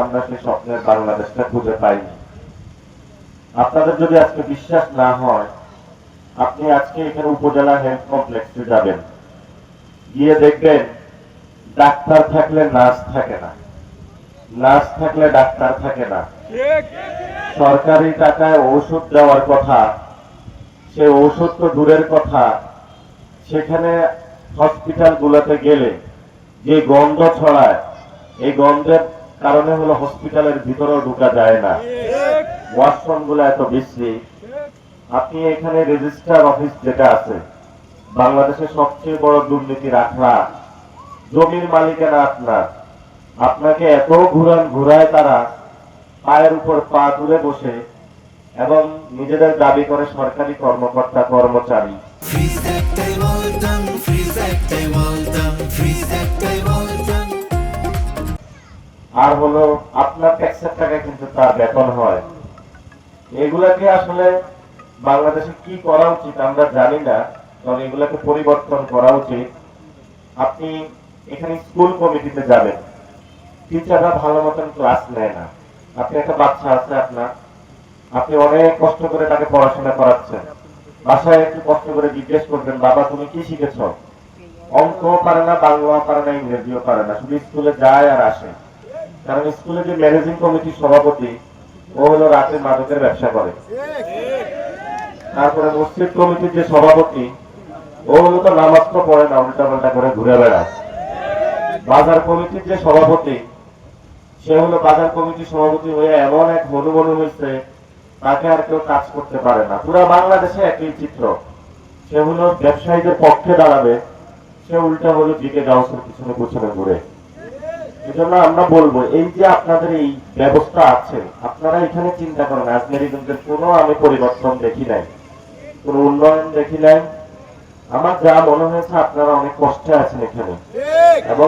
আমরা সেই স্বপ্নের বাংলাদেশটা খুঁজে পাইনি। আপনাদের যদি আজকে বিশ্বাস না হয়, আপনি আজকে এখানে উপজেলা হেলথ কমপ্লেক্সে যাবেন, গিয়ে দেখবেন ডাক্তার থাকলে নার্স থাকে না, নার্স থাকলে ডাক্তার থাকে না। সরকারি টাকায় ঔষধ দেওয়ার কথা, সে ঔষধ তো দূরের কথা, সেখানে হসপিটাল গুলোতে গেলে যে গন্ধ ছড়ায়, এই গন্ধের কারণে হলো হসপিটালের ভিতরেও ঢুকা যায় না। ওয়াশরুম গুলো এত বিশ্রী। আপনি এখানে রেজিস্ট্রার অফিস যেটা আছে, বাংলাদেশের সবচেয়ে বড় দুর্নীতির আখড়া, জমির মালিকানা আপনার, আপনাকে এত ঘুরায় তারা, পায়ের উপর পা তুলে বসে, এবং নিজেদের দাবি করে সরকারি কর্মকর্তা কর্মচারী। আর হলো আপনার ট্যাক্সের টাকা কিন্তু তার বেতন হয়। এগুলাকে আসলে বাংলাদেশে কি করা উচিত আমরা জানি না, তবে এগুলাকে পরিবর্তন করা উচিত। আপনি এখানে স্কুল কমিটিতে যাবেন, টিচাররা ভালো মতন ক্লাস নেয় না। আপনি একটা বাচ্চা আছে আপনার, আপনি অনেক কষ্ট করে তাকে পড়াশোনা করাচ্ছেন, বাসায় একটু কষ্ট করে জিজ্ঞেস করবেন, বাবা তুমি কি শিখেছ? অঙ্কও পারে না, বাংলাও পারে না, ইংরেজিও পারে না, শুধু স্কুলে যায় আর আসে। কারণ স্কুলে যে ম্যানেজিং কমিটির সভাপতি, ও হলো রাতে মাদকের ব্যবসা করে। তারপরে মসজিদ কমিটির যে সভাপতি, ও হলো তো নামাজ তো পড়ে না, উল্টা পাল্টা করে ঘুরে বেড়ায়। বাজার কমিটির যে সভাপতি, সে হলো বাজার কমিটির সভাপতি হয়ে এমন এক হনুমনু হয়েছে, তাকে আর কেউ কাজ করতে পারে না। পুরো বাংলাদেশে একই চিত্র। সে হলো ব্যবসায়ীদের পক্ষে দাঁড়াবে, সে উল্টা হলো জিকে গাউসের পিছনে পিছনে ঘুরে। এজন্য আমরা বলবো, এই যে আপনাদের এই ব্যবস্থা আছে, আপনারা এখানে চিন্তা করেন, আজমেরীগঞ্জের কোনো আমি পরিবর্তন দেখি নাই, কোনো উন্নয়ন দেখি নাই। আমার যা মনে হয়েছে আপনারা অনেক কষ্টে আছেন এখানে, এবং